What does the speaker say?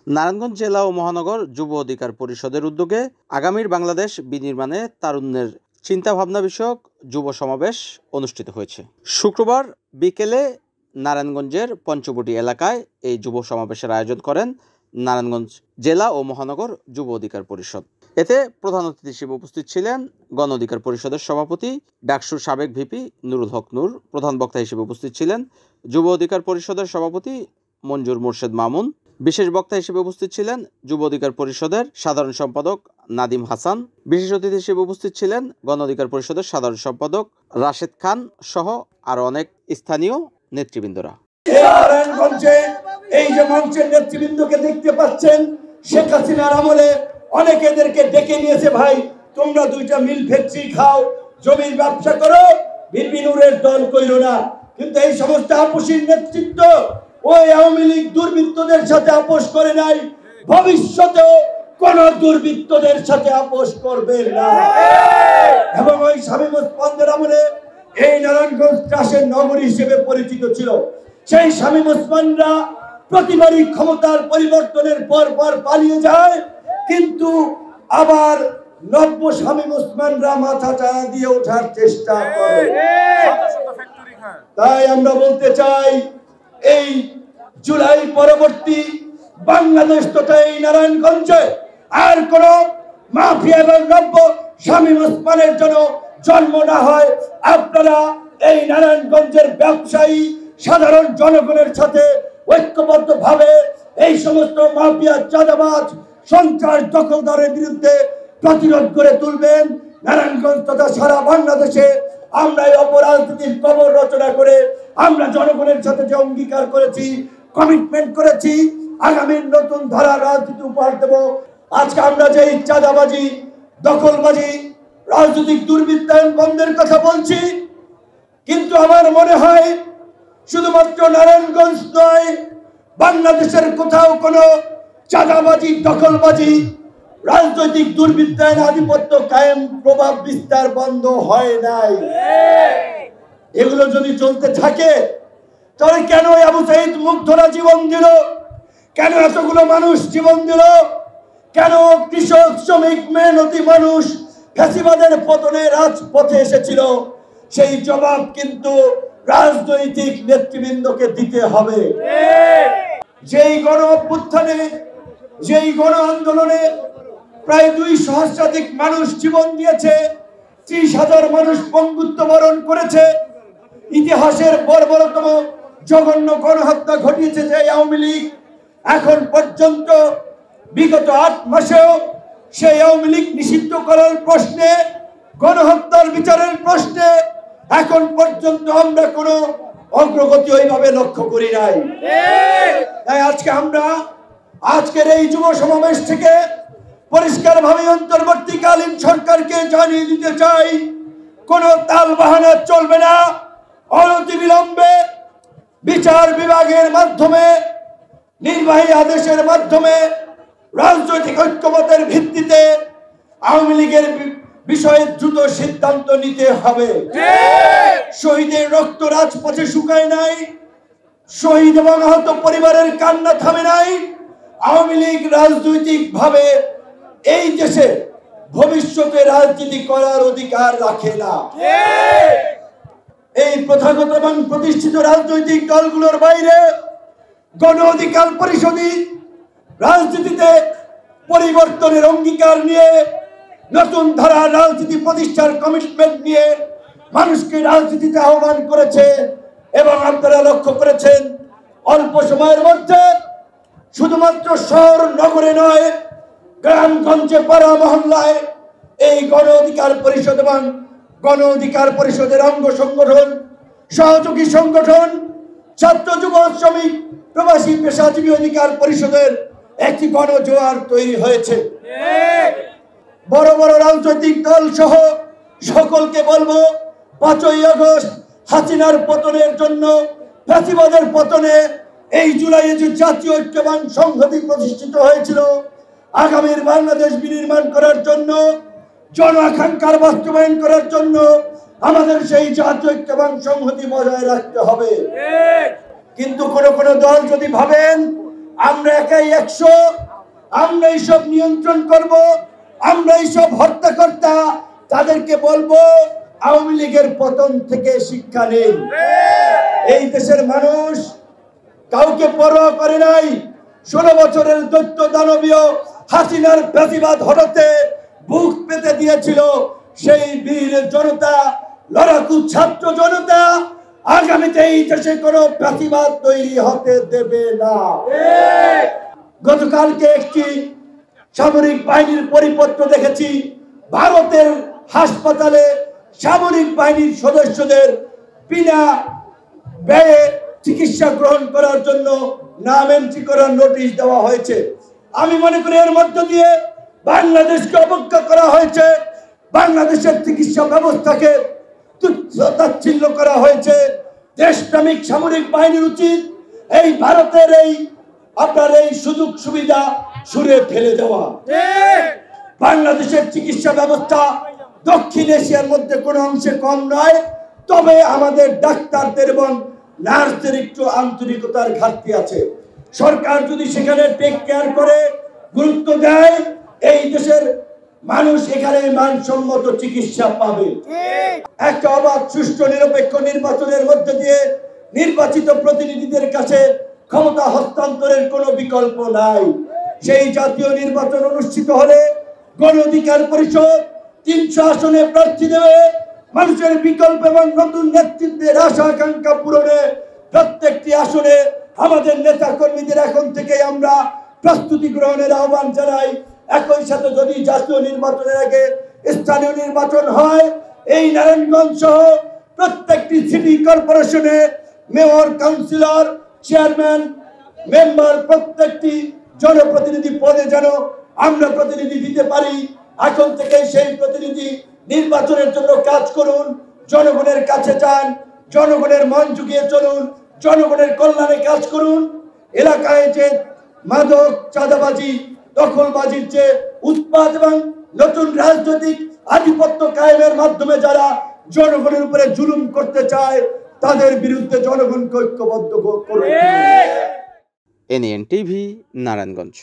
নারায়ণগঞ্জ জেলা ও মহানগর যুব অধিকার পরিষদের উদ্যোগে আগামীর বাংলাদেশ বিনির্মাণে তারুণ্যের চিন্তাভাবনা বিষয়ক যুব সমাবেশ অনুষ্ঠিত হয়েছে। শুক্রবার বিকেলে নারায়ণগঞ্জের পঞ্চবটি এলাকায় এই যুব সমাবেশের আয়োজন করেন নারায়ণগঞ্জ জেলা ও মহানগর যুব অধিকার পরিষদ। এতে প্রধান অতিথি হিসেবে উপস্থিত ছিলেন গণ অধিকার পরিষদের সভাপতি ডাকসুর সাবেক ভিপি নুরুল হক নূর। প্রধান বক্তা হিসেবে উপস্থিত ছিলেন যুব অধিকার পরিষদের সভাপতি মঞ্জুর মোর্শেদ মামুন। বিশেষ বক্তা হিসেবে উপস্থিত ছিলেন যুব অধিকার পরিষদের সাধারণ সম্পাদক নাদিম হাসান। বিশেষ অতিথি হিসেবে উপস্থিত ছিলেন গণ অধিকার পরিষদের সাধারণ সম্পাদক রাশেদ খান সহ আরো অনেক স্থানীয় নেতৃবৃন্দরা। এই যে মঞ্চের নেতৃবৃন্দকে দেখতে পাচ্ছেন, শেখ হাসিনার আমলে অনেকে এদেরকে ডেকে নিয়েছে, ভাই তোমরা দুইটা মিল ফ্যাক্টরি খাও, জমির ব্যবসা করো, ভিপি নূরের দল কইরো না। কিন্তু এই সমস্ত আপোষের নেতৃত্ব ওই আওয়ামী লীগ দুর্বৃত্তদের সাথে আপোষ করে নাই, ভবিষ্যতেও কোন দুর্বৃত্তদের সাথে আপোষ করবে না। এবং ওই শামীম ওসমানদের আমলে এই নারায়ণগঞ্জ ত্রাসের নগরী হিসেবে পরিচিত ছিল। সেই শামীম ওসমানরা প্রতিবারই ক্ষমতার পরিবর্তনের পর পালিয়ে যায়, কিন্তু আবার নব্য শামীম ওসমানরা মাথা চাড়া দিয়ে ওঠার চেষ্টা করে। তাই আমরা বলতে চাই, এই জুলাই পরবর্তী বাংলাদেশ তথা এই নারায়ণগঞ্জে আর কোন মাফিয়া এবং নব্য শামীম ওসমানের জন্য জন্ম না হয়। আপনারা এই নারায়ণগঞ্জের ব্যবসায়ী সাধারণ জনগণের সাথে ঐক্যবদ্ধভাবে এই সমস্ত মাফিয়া, চাঁদাবাজ, সন্ত্রাস, দখলদারের বিরুদ্ধে প্রতিরোধ করে তুলবেন। নারায়ণগঞ্জ তথা সারা বাংলাদেশে আমরা এই অপরাজনীতির কবর রচনা করে আমরা জনগণের সাথে যে অঙ্গীকার করেছি, কমিটমেন্ট করেছি, আগামীর নতুন ধারা রাজনীতি উপহার দেব। আজকে আমরা যে চাঁদাবাজি, দখলবাজি, রাজনৈতিক দুর্বৃত্তায়ন বন্ধের কথা বলছি, কিন্তু আমার মনে হয় শুধুমাত্র নারায়ণগঞ্জ নয়, বাংলাদেশের কোথাও কোনো চাঁদাবাজি, দখলবাজি, রাজনৈতিক দুর্বৃত্তায়ন, আধিপত্য কায়েম, প্রভাব বিস্তার বন্ধ হয় নাই। এগুলো যদি চলতে থাকে তাহলে কেন আবু সাঈদ মুগ্ধরা জীবন দিল? কেন এতগুলো মানুষ জীবন দিল? কেন কৃষক, শ্রমিক, মেহনতি মানুষ ফ্যাসিবাদের পতনে রাজপথে এসেছিল? সেই জবাব কিন্তু রাজনৈতিক নেতৃবৃন্দকে দিতে হবে। যেই গণ অভ্যুত্থানে, যেই গণ আন্দোলনে প্রায় 2 সহস্রাধিক মানুষ জীবন দিয়েছে, 30,000 মানুষ পঙ্গুত্ব বরণ করেছে, ইতিহাসের বর্বরতম জঘন্য গণহত্যা ঘটিয়েছে যে আওয়ামী লীগ, এখন পর্যন্ত বিগত 8 মাসেও সেই আওয়ামী লীগ নিষিদ্ধ করার প্রশ্নে, গণহত্যার বিচারের প্রশ্নে এখন পর্যন্ত আমরা কোনো অগ্রগতি ওইভাবে লক্ষ্য করি নাই। তাই আজকে আমরা আজকের এই যুব সমাবেশ থেকে পরিষ্কারভাবে অন্তর্বর্তীকালীন সরকারকে জানিয়ে দিতে চাই, কোনো তাল বাহানা চলবে না। অনতিবিলম্বে বিচার বিভাগের মাধ্যমে, নির্বাহী আদেশের মাধ্যমে, রাজনৈতিক ঐক্যমতের ভিত্তিতে আওয়ামী লীগের বিষয়ে দ্রুত সিদ্ধান্ত নিতে হবে। শহীদের রক্ত রাজপথে শুকায় নাই, শহীদ এবং আহত পরিবারের কান্না থামে নাই। আওয়ামী লীগ রাজনৈতিক ভাবে এই দেশে ভবিষ্যতে রাজনীতি করার অধিকার রাখে না। এই প্রথাগত এবং প্রতিষ্ঠিত রাজনৈতিক দলগুলোর বাইরে গণ অধিকার পরিষদই রাজনীতিতে পরিবর্তনের অঙ্গীকার নিয়ে, নতুন ধারা রাজনীতি প্রতিষ্ঠার কমিটমেন্ট নিয়ে মানুষকে রাজনীতিতে আহ্বান করেছে। এবং আপনারা লক্ষ্য করেছেন, অল্প সময়ের মধ্যে শুধুমাত্র শহর নগরে নয়, গ্রামগঞ্জে, পাড়া মহল্লায় এই গণ অধিকার পরিষদ এবং গণ অধিকার পরিষদের অঙ্গ সংগঠন, সহযোগী সংগঠন, ছাত্র, যুব, শ্রমিক, প্রবাসী, পেশাজীবী অধিকার পরিষদের একটি গণজোয়ার তৈরি হয়েছে। বড় বড় রাজনৈতিক দল সহ সকলকে বলবো, 5ই আগস্ট হাসিনার পতনের জন্য, ফ্যাসিবাদের পতনে এই জুলাইয়ে যে জাতীয় ঐক্য এবং সংহতি প্রতিষ্ঠিত হয়েছিল, আগামীর বাংলাদেশ বিনির্মাণ করার জন্য, জন আকাঙ্ক্ষার বাস্তবায়ন করার জন্য আমাদের সেই জাতীয় ঐক্য এবং সংহতি বজায় রাখতে হবে। কিন্তু কোন কোন দল যদি ভাবেন আমরা একাই 100, আমরা এইসব নিয়ন্ত্রণ করব, আমরা এইসব হত্যাকর্তা তাদেরকে বলবো আওয়ামী লীগের পতন থেকে শিক্ষা নিন। এই দেশের মানুষ কাউকে পরোয়া করে নাই। 16 বছরের দৈত্য দানবীয় হাসিনার প্রতিবাদ হঠাতে বুক পেতে দিয়েছিল সেই বীর জনতা, লড়াকু ছাত্র জনতা আগামীতে এই দেশে কোনো প্রতিবাদ তৈরি হতে দেবে না। গতকালকে একটি সামরিক বাহিনীর পরিপত্র দেখেছি, ভারতের হাসপাতালে সামরিক বাহিনীর সদস্যদের বিনা ব্যয়ে চিকিৎসা গ্রহণ করার জন্য নাম এন্ট্রি করার নোটিশ দেওয়া হয়েছে। আমি মনে করি এর মধ্য দিয়ে বাংলাদেশকে অবজ্ঞা করা হয়েছে, বাংলাদেশের চিকিৎসা ব্যবস্থাকে তুচ্ছ-তাচ্ছিল্য করা হয়েছে। দেশপ্রেমিক সামরিক বাহিনীর উচিত এই ভারতের আপনার এই সুযোগ সুবিধা ছুঁড়ে ফেলে দেওয়া। বাংলাদেশের চিকিৎসা ব্যবস্থা দক্ষিণ এশিয়ার মধ্যে কোনো অংশে কম নয়, তবে আমাদের ডাক্তারদের এবং নার্সদের একটু আন্তরিকতার ঘাটতি আছে। সরকার যদি সেখানে টেক কেয়ার করে, গুরুত্ব দেয়, এই দেশের মানুষ এখানে মানসম্মত চিকিৎসা পাবে। একটা অবাধ, সুষ্ঠু, নিরপেক্ষ নির্বাচনের মধ্যে দিয়ে নির্বাচিত প্রতিনিধিদের কাছে ক্ষমতা হস্তান্তরের কোনো বিকল্প নাই। সেই জাতীয় নির্বাচন অনুষ্ঠিত হলে গণ অধিকার পরিষদ 300 আসনে প্রার্থী দেবে। মানুষের বিকল্প এবং নতুন নেতৃত্বের আশা আকাঙ্ক্ষা পূরণে প্রত্যেকটি আসনে আমাদের নেতা কর্মীদের এখন থেকে আমরা প্রস্তুতি গ্রহণের আহ্বান জানাই। একই সাথে যদি জাতীয় নির্বাচনের আগে স্থানীয় নির্বাচন হয়, এই নারায়ণগঞ্জ সহ প্রত্যেকটি সিটি কর্পোরেশনে মেয়র, কাউন্সিলর, চেয়ারম্যান, মেম্বার প্রত্যেকটি জনপ্রতিনিধি পদে যেন আমরা প্রতিনিধি দিতে পারি। এখন থেকে সেই প্রতিনিধি নির্বাচনের জন্য কাজ করুন, জনগণের কাছে যান, জনগণের মন জুগিয়ে চলুন, জনগণের কল্যাণে কাজ করুন। এলাকায় যে মাদক, চাঁদাবাজি, দখলবাজির যে উৎপাত এবং নতুন রাজনৈতিক আধিপত্য কায়েমের মাধ্যমে যারা জনগণের উপরে জুলুম করতে চায়, তাদের বিরুদ্ধে জনগণকে ঐক্যবদ্ধ করুন। NN TV, Narayanganj.